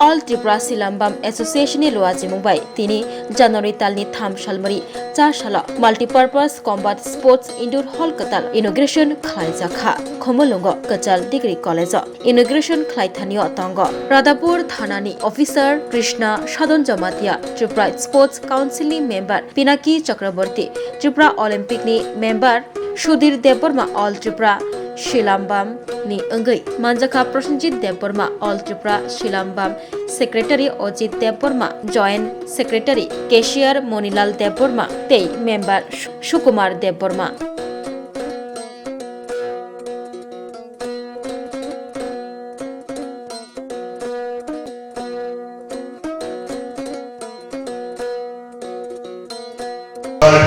All Tripura সিলাম্বাম এসোসিয়েশনनि লुवाजि Mumbai তিনি জানুয়ারি তালনি থাম সালমারি 4 সালা multipurpose combat sports indoor hall কতাল ইনোগ্রেশন খাইজাখা খমলুঙ্গ কচাল ডিগ্রি কলেজ ইনোগ্রেশন খাইথানিও তঙ্গ রাদাপুর থানানি অফিসার কৃষ্ণা সাধন জমাতিয়া ত্রিপুরা স্পোর্টস কাউন্সিলनि মেম্বার পিনাকি চক্রবর্তী ত্রিপুরা অলিম্পিकनि मेम्बार सुधीर देवबर्मा ऑल त्रिपुरा शिलाम्बाम नि अंगै मानजाखा Prasenjit Debbarma all Tripura Silambam secretary Ajit Debbarma joint secretary cashier Manilal Debbarma तेई मेम्बार सुकुमार देवबर्मा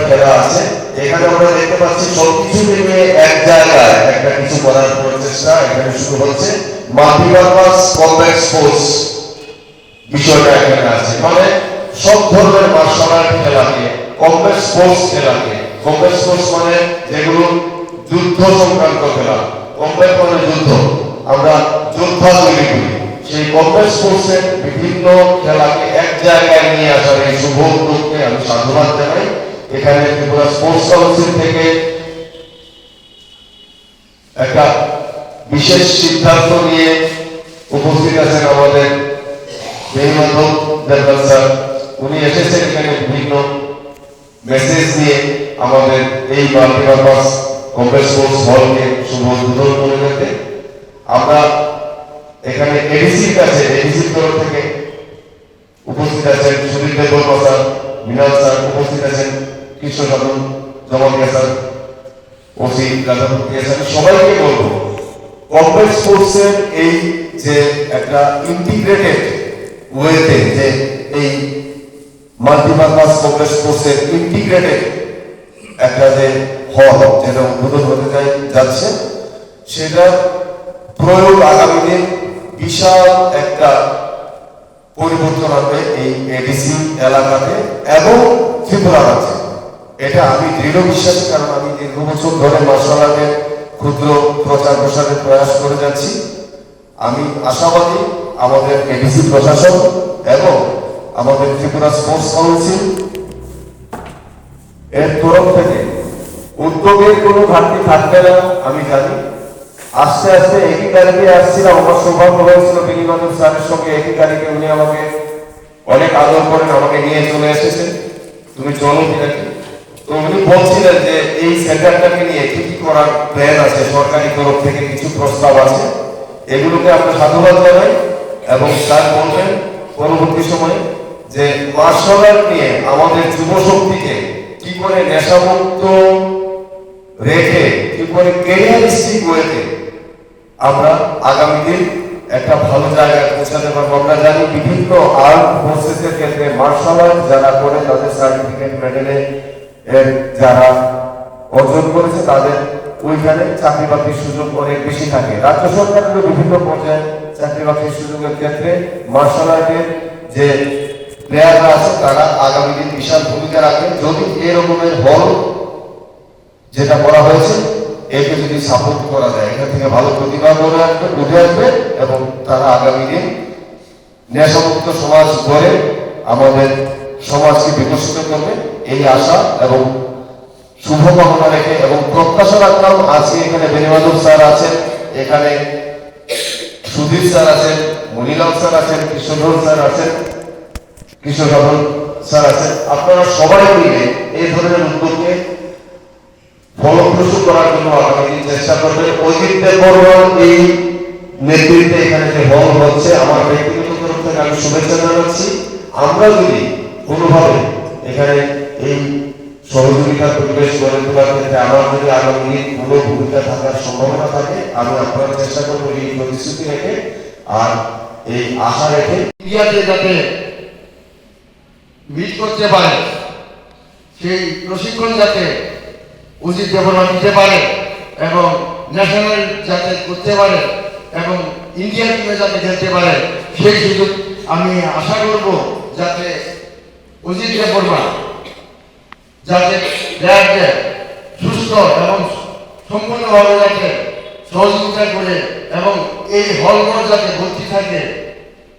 খেলা আছে এখানে আমরা দেখতে পাচ্ছি সবকিছু মিলে এক জায়গায় একটা কিছু করার প্রচেষ্টা এখানে শুরু হচ্ছে মাল্টিপারপাস কম্ব্যাট স্পোর্টস বিষয়টা এখানে আছে মানে সব ধরনের মার্শাল আর্ট খেলাকে কম্ব্যাট স্পোর্টস খেলাকে কম্ব্যাট স্পোর্টস মানে যেগুলো যুদ্ধ সংক্রান্ত খেলা কম্ব্যাট মানে যুদ্ধ আমরা যোদ্ধা তৈরি করি সেই কম্ব্যাট স্পোর্টসের বিভিন্ন খেলাকে এক জায়গায় নিয়ে আসার এই শুভ উদ্যোগকে আমি সাধুবাদ জানাই এখানে ত্রিপুরা স্পোর্টস কাউন্সিল থেকে একটা বিশেষ সিদ্ধান্ত নিয়ে উপস্থিত আছেন আমাদের বেণীমাধব দেবনাথ স্যার উনি এসেছেন এখানে বিভিন্ন মেসেজ নিয়ে আমাদের এই মাল্টিপারপাস কম্ব্যাট স্পোর্টস হলকে শুভ উদ্বোধন করে যেতে আমরা এখানে এডিসির কাছে এডিসির তরফ থেকে উপস্থিত আছেন সুধীর দেববর্মা স্যার মৃণাল স্যার উপস্থিত আছেন কৃষ্ণ সাধন জমাতিয়া স্যার ওসি রাধাপতি স্যার সবাইকে বলবো কম্ব্যাট স্পোর্টসের এই যে একটা ইন্টিগ্রেটেড ওয়েতে যে এই মাল্টিপারপাস কম্ব্যাট স্পোর্টসের ইন্টিগ্রেটেড একটা যে হল যেটা উদ্বোধন হতে যাচ্ছে সেটা প্রয়োগ আগামী দিন বিশাল একটা পরিবর্তন হবে এই এডিসি এলাকাতে এবং ত্রিপুরা রাজ্যে এটা আমি দৃঢ় বিশ্বাস কারণ আমি দীর্ঘ বছর ধরে মার্শাল আর্টের ক্ষুদ্র প্রচার প্রসারের প্রয়াস করে যাচ্ছি আমি আশাবাদী আমাদের এডিসি প্রশাসন এবং আমাদের ত্রিপুরা স্পোর্টস কাউন্সিল এর তরফ থেকে উদ্যোগের কোনো ঘাটতি থাকবে না আমি জানি আস্তে আস্তে একই তারিখে আসছিলাম আমার সৌভাগ্য হয়েছিল বেণীমাধব স্যারের সঙ্গে একই তারিখে উনি আমাকে অনেক আদর করেন আমাকে নিয়ে চলে এসেছেন তুমি চলো নাকি তো উনি বলছিলেন যে এই সেন্টারটাকে নিয়ে কি কি করার প্ল্যান আছে সরকারি তরফ থেকে কিছু প্রস্তাব আছে এগুলোকে আমরা সাধুবাদ জানাই এবং স্যার বলবেন পরবর্তী সময়ে যে মার্শাল আর্ট নিয়ে আমাদের যুব শক্তিকে কি করে নেশামুক্ত রেখে কি করে ক্যারিয়ারিস্টিক ওয়েতে আমরা আগামী দিন একটা ভালো জায়গায় পৌঁছাতে পারবো আমরা জানি বিভিন্ন আর্ট ফোর্সেসের ক্ষেত্রে মার্শাল আর্ট যারা করে তাদের সার্টিফিকেট মেডেলে যারা অর্জন করেছে তাদের ওইখানে চাকরি বাকরির সুযোগ অনেক বেশি থাকে রাজ্য সরকারেরও বিভিন্ন পর্যায়ে চাকরি বাকরির সুযোগের ক্ষেত্রে মার্শাল আর্টের যে প্লেয়াররা আছে তারা আগামী দিন বিশাল ভূমিকা রাখবে যদি এরকমের হল যেটা করা হয়েছে একে যদি সাপোর্ট করা যায় এখান থেকে ভালো প্রতিভা উঠে আসবে এবং তারা আগামী দিন নেশামুক্ত সমাজ গড়ে আমাদের সমাজকে বিকশিত করবে এই আশা এবং শুভকামনা রেখে এবং প্রত্যাশা রাখলাম আজকে এখানে বেণীমাধব স্যার আছেন এখানে সুধীর স্যার আছেন মণিলাল স্যার আছেন কৃষ্ণধর স্যার আছেন কৃষ্ণধর স্যার আছেন আপনারা সবাই মিলে এই ধরনের উদ্যোগকে ফলপ্রসূ করার জন্য আগামী দিন চেষ্টা করবেন অজিত দেববর্মার এই নেতৃত্বে এখানে যে হল হচ্ছে আমার ব্যক্তিগত তরফ থেকে আমি শুভেচ্ছা জানাচ্ছি আমরা যদি কোনোভাবে এখানে এই সহযোগিতার পরিবেশ গড়ে তোলার ক্ষেত্রে আমার যদি আগামী দিন কোনো ভূমিকা থাকার সম্ভাবনা থাকে আমি আপনার চেষ্টা করবো এই প্রতিশ্রুতি রেখে আর এই আশা রেখে ইন্ডিয়াতে যাতে মিট করতে পারে সেই প্রশিক্ষণ যাতে অজিত দেববর্মা দিতে পারে এবং ন্যাশনাল যাতে করতে পারে এবং ইন্ডিয়ান টিমে যাতে খেলতে পারে সেই সুযোগ আমি আশা করব যাতে অজিত দেববর্মা যাতে প্লেয়ারদের সুস্থ এবং সম্পূর্ণভাবে যাতে সহযোগিতা করে এবং এই হলঘর যাতে ভর্তি থাকে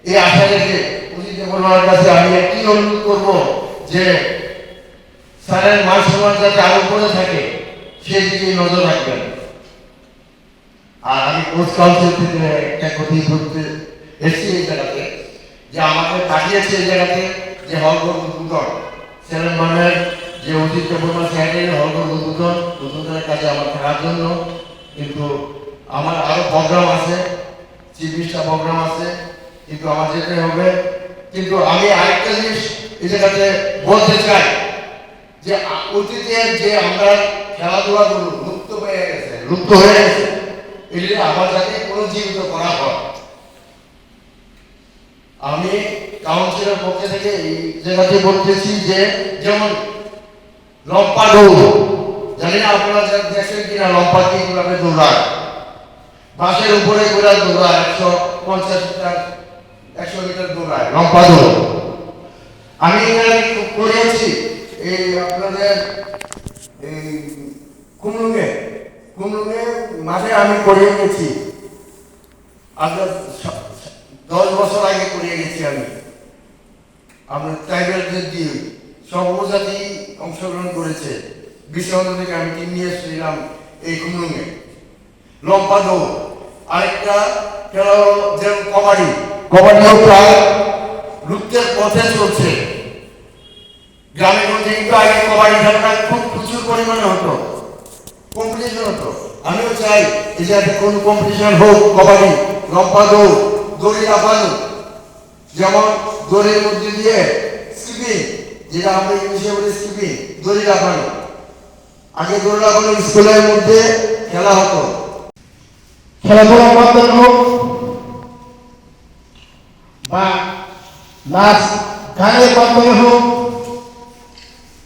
এই আশা রেখে অজিত দেববর্মার কাছে আমি একটি অনুরোধ করব যে স্যারের মান সম্মান যাতে আরো উপরে থাকে সেই দিকে নজর রাখবেন। আর আমি কোচ কাউন্সিল থেকে একটা কথা করতে এসেছি এই জায়গাতে, যে আমাকে পাঠিয়েছে এই জায়গাতে যে হলঘর উদ্বোধন সেলেমানের যে অজিত দেববর্মা স্যারের হলঘর উদ্বোধনের কাজে আমার থাকার জন্য, কিন্তু আমার আরো প্রোগ্রাম আছে, চিফ মিনিস্টার প্রোগ্রাম আছে, কিন্তু আমার যেতে হবে। কিন্তু আমি আরেকটা জিনিস এই জায়গাতে বলতে চাই যে অতীতের যে আমরা খেলাধুলাগুলো লুপ্ত হয়ে গেছে এগুলি আবার যাতে পুনর্জীবিত করা হয়। আমি কাউন্সিলের পক্ষ থেকে এই জায়গাতে বলতেছি যে যেমন লম্পা দৌড়, জানি না আপনারা দেখছেন কিনা, লম্পা কিভাবে দৌড়ায়, বাসের উপরে ঘোরা দৌড়ায়, 150 মিটার 100 মিটার দৌড়ায় লম্পা দৌড়। আমি এখানে করেছি এই আপনাদের এই কুমলুঙে মাঠে আমি করিয়ে গেছি, আপনার 10 বছর আগে করিয়ে গেছি আমি। আপনার ট্রাইবেলদের দিয়ে সব উপজাতি অংশগ্রহণ করেছে। বিশ্ববন্ধ থেকে আমি টিম নিয়ে এসেছিলাম এই কুমলুঙে। লম্পা দৌড়, আরেকটা খেলা হলো যেমন কবাডিও প্রায় লুপ্তের পথে চলছে। গ্রামে গঞ্জে কিন্তু আগে কবাডি খেলাটা খুব প্রচুর পরিমাণে হতো, কম্পিটিশন হতো। আমিও চাই এই যাতে কোনো কম্পিটিশন হোক, কবাডি, লম্পা দৌড়, দড়ি লাফানো, যেমন দড়ির মধ্যে দিয়ে স্কিপিং, যেটা আমরা ইংলিশে বলি স্কিপিং, দড়ি লাফানো। আগে দড়ি লাফানো স্কুলের মধ্যে খেলা হতো। খেলাধুলার মাধ্যমে হোক বা নাচ গানের মাধ্যমে হোক,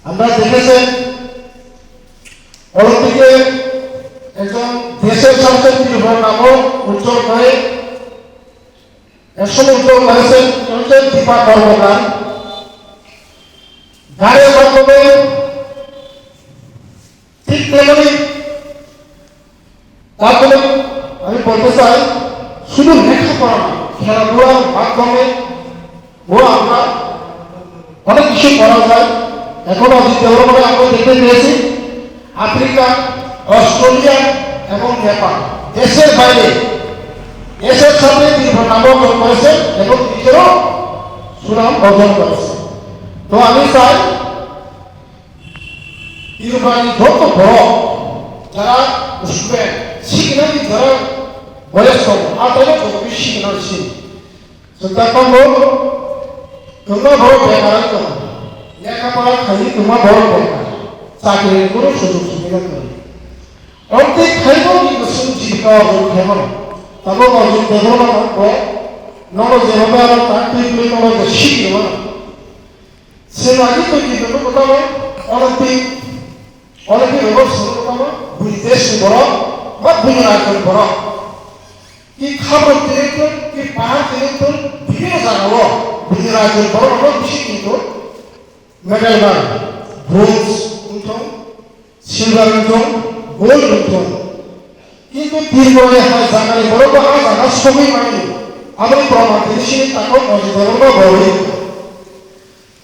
আমরা দেখেছেন অলিম্পিকে একজন দেশের সবচেয়ে প্রিয় নামও উজ্জ্বল হয়ে একসময় উজ্জ্বল হয়েছেন দীপা কর্মকার। গানের মাধ্যমে ঠিক তেমনি তারপরে আমি বলতে চাই শুধু লেখাপড়া না, খেলাধুলার মাধ্যমে আমরা অনেক কিছু করা যায়। এখন অজিত দেববর্মা আমরা দেখতে পেয়েছি আফ্রিকা, অস্ট্রেলিয়া এবং নেপাল দেশের বাইরে দেশের সাথে দীর্ঘ নাম অর্জন করেছে এবং নিজেরও সুনাম অর্জন করেছে। তো আমি চাই যত বড় যারা স্টুডেন্ট শিক্ষার্থী, যারা বয়স্ক আর তাদের বেশি শিক্ষার্থী চিন্তা করবো তোমরা বড় বেকারত্ব, লেখাপড়া খালি তোমার বড় বেকার, চাকরির কোনো সুযোগ সুবিধা নেই। অর্ধেক খাইব কিন্তু জীবিকা অর্জন খাইব না। তারপর অর্জন দেব না নব যেভাবে আরো তার তুই তোমাকে শিখিব না সে আগে তো কি দেবো কোথাও অলিম্পিক ব্যবস্থা কোথাও দুই দেশ বড় বা দুই রাজ্য বড় কি খাবার ডিরেক্টর কি পাহাড় ডিরেক্টর বিভিন্ন জানাবো দুই রাজ্য বড় বড় বেশি কিন্তু মেডেল বার ব্রোঞ্জ উঠুন, সিলভার উঠুন, গোল্ড উঠুন, কিন্তু তীরবলে হয় জানালে বড় বড় জানা সবই মানি আমি প্রমাণ দিয়েছি তাকে অজিত দেববর্মা বড়ই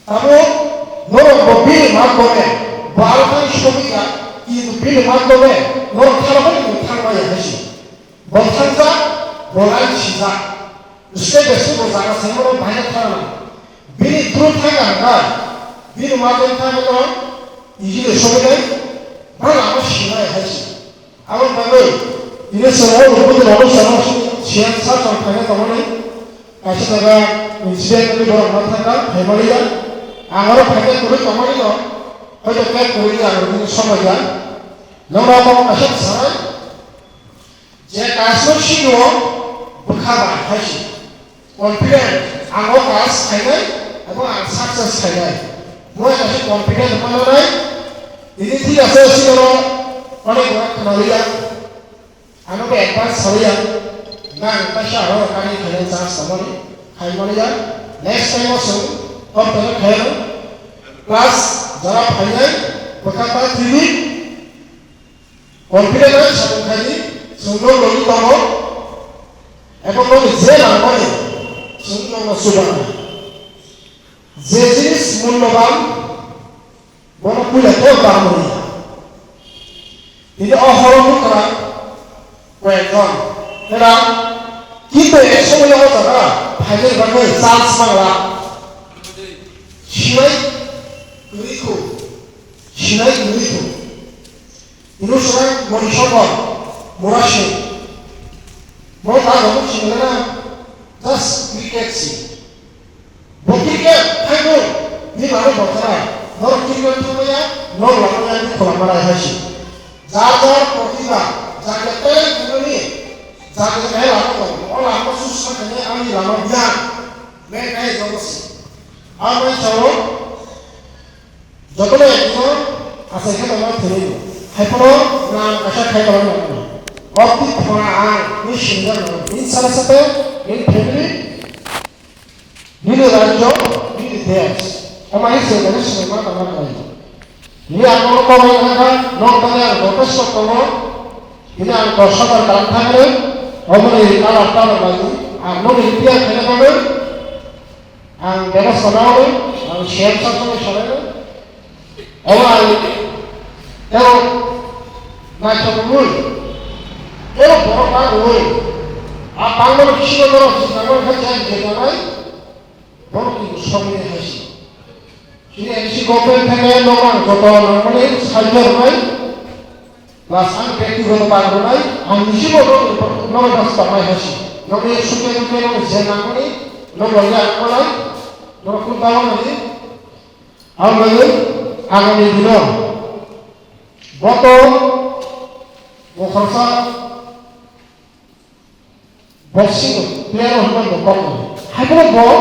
তারপর বিল মাধ্যমে বারোটাই সুবিধা কিন্তু বিল মাধ্যমে খেলাফানি থাকবাই হয়েছে বলথানজা বলাই সিজা সে বেশি জানা সেগুলো বাইরে থাকা না বিল দূর থাকা না বিল মাধ্যমে থাকা তো ইজিলে সুবিধায় ভালো আমার সীমায় হয়েছে আমার ভাবে ini semua untuk lalu sama siang saat sampai teman-teman kasih naga insiden itu baru mengatakan Himalaya anggar pakai kulit teman itu pada kayak kulit yang lebih sama ya nama apa kasih saya jika kasih siapa bukan kasih confident anggar kasih saya atau sukses saya mulai kasih confident teman-teman ini tidak sesuai dengan orang orang Himalaya ano ba advance sariya na tasha ro kani khayan sa samani khaymaniya next time also of the khayro plus jara khaynai bakata tv confidence sa khayni suno loli tomo ebong lo je na mani जों सुबाना जे जिनिस मूल्यवान बनो कुलेतो दाम होई ini ohoro kara kweton era kita esok yang otara hajar bagai sans mangla Sinai guriku ini seorang morisopor morasi mau tahu apa sebenarnya just cricket sih mau cricket ayo ini baru bocor nor cricket tu ya nor lakukan itu kolam marah hasil যার প্রতিভা যাকে তুমি যাকে গায়ে লাগাতো ওরা আমার সুস্থ থেকে আমি লাগাম জ্ঞান মেয়ে গায়ে জগৎ আমি চাও যতটা একজন আছে এখানে আমার ফেলে দিব হাইপনো নাম আশা খাই করা না অতি ফোনা আন নি সুন্দর ইন সারা সাথে ইন ফ্যামিলি নিলে রাজ্য নিলে দেশ আমার এই সেখানে সিনেমা আমার করি ini aku kau mengatakan nonton yang bagus sokomo ini aku sabar kantang le kamu ini kalah kalah lagi aku ini dia kena kamu ang beres kenal ang share satu soalnya orang itu macam mul itu borong mul apa yang kita borong kita kerja kita lagi borong itu semua hasil ini isi kopi tengah nomor kotor nomor ini sahaja ramai, lasan peti kotor ramai, isi kotor nomor das ramai hasil, nomor ini suka nomor jenang ini, nomor yang ramai, nomor kuntawan ini, awal ini, agan ini dulu, botol, bokorsa, boxing, player orang bokong, hampir bok,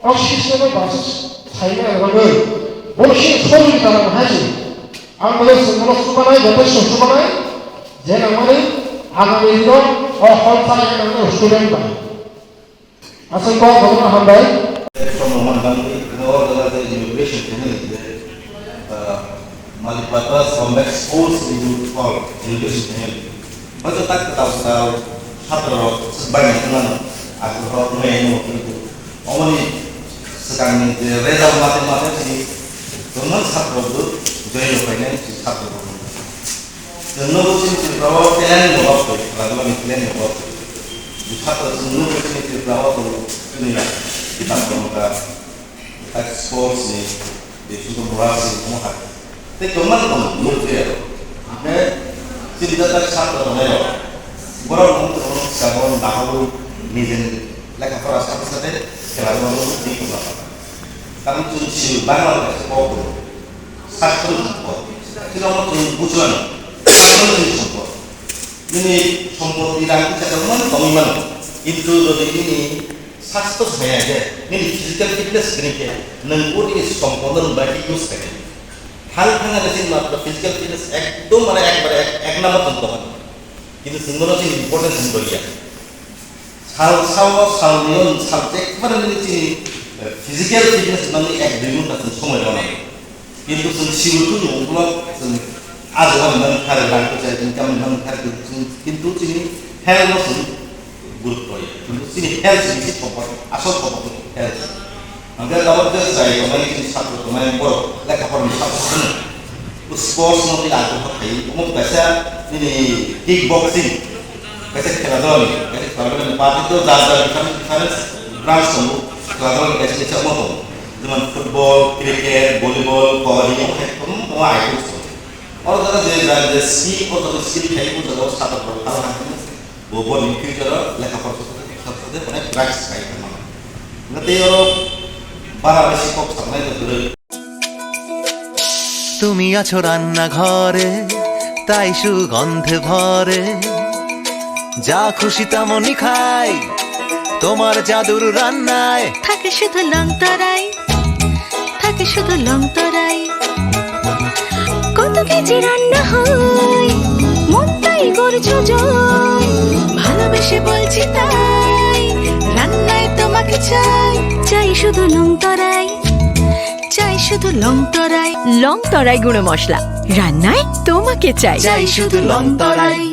oxygen itu basis. Saya orang boleh solid dalam haji. Ambil semua sukanai, dapat sukanai. Jangan ambil agak itu, hal saya yang ambil student bah. Asal kau bagaimana hambai? From Roman all the immigration community, multi-purpose combat sports in all immigration community. Macam tak tahu satu sebanyak mana aku tahu menu itu. Omoni sekarang ini result matematik ini dengan satu itu jadi finance satu itu. Dengan ujian berapa plan berapa? Lalu kami plan berapa? Satu dengan ujian berapa tu ini lah kita perlukan ekspor ni di suku berasi semua. Tapi kemudian menurut dia, tidak ada satu orang. Orang untuk sekarang tahu ni lagi apa satu saja. Kalau orang di mana, kami tu banyak ekspor, satu ekspor. Kita orang tu bukan, satu ekspor. Ini সম্পদ tidak kita mana, itu dari ini satu sahaja. Ini physical fitness ni ke, nengkuri সম্পদ bagi use kan. Hal ada sih mata physical fitness itu mana ek nama contoh. Itu semua sih important semua dia. Hal nion subject mana ni sini physical fitness mana ek dulu tak semua orang. Itu siul tu orang ajaran mana hari langkah saya income mana hari itu sini health tu guru toy. Itu sini health sini pokok asal pokok health. Angkat dapat saya kemarin sini satu kemarin bor lek apa ni satu sen. Sports nanti lagu pakai. Umum biasa ini kickboxing. Biasa keladon, biasa keladon parti itu zaza different branch semua. Keladon biasa semua tu. Dengan football, cricket, volleyball, kabaddi, semua itu. Orang tu jadi skill atau skill kayak itu juga satu perkara. Bobot ni future lek apa satu tu pun practice kayak mana. Nanti orang বাড়া বেশি কম সামনে ধরে তুমি আছো রান্না ঘরে তাই সুগন্ধে ভরে যা খুশি তেমনই খাই তোমার জাদুর রান্নায় থাকে শুধু লং তরাই থাকে শুধু লং তরাই কত কেজি রান্না হয় মনটাই করছো জয় ভালোবেসে বলছি তাই রান্নায় তোমাকে চাই চাই শুধু লং তরাই চাই শুধু লং তরাই গুঁড়ো মশলা রান্নায় তোমাকে চাই চাই শুধু লং তরাই।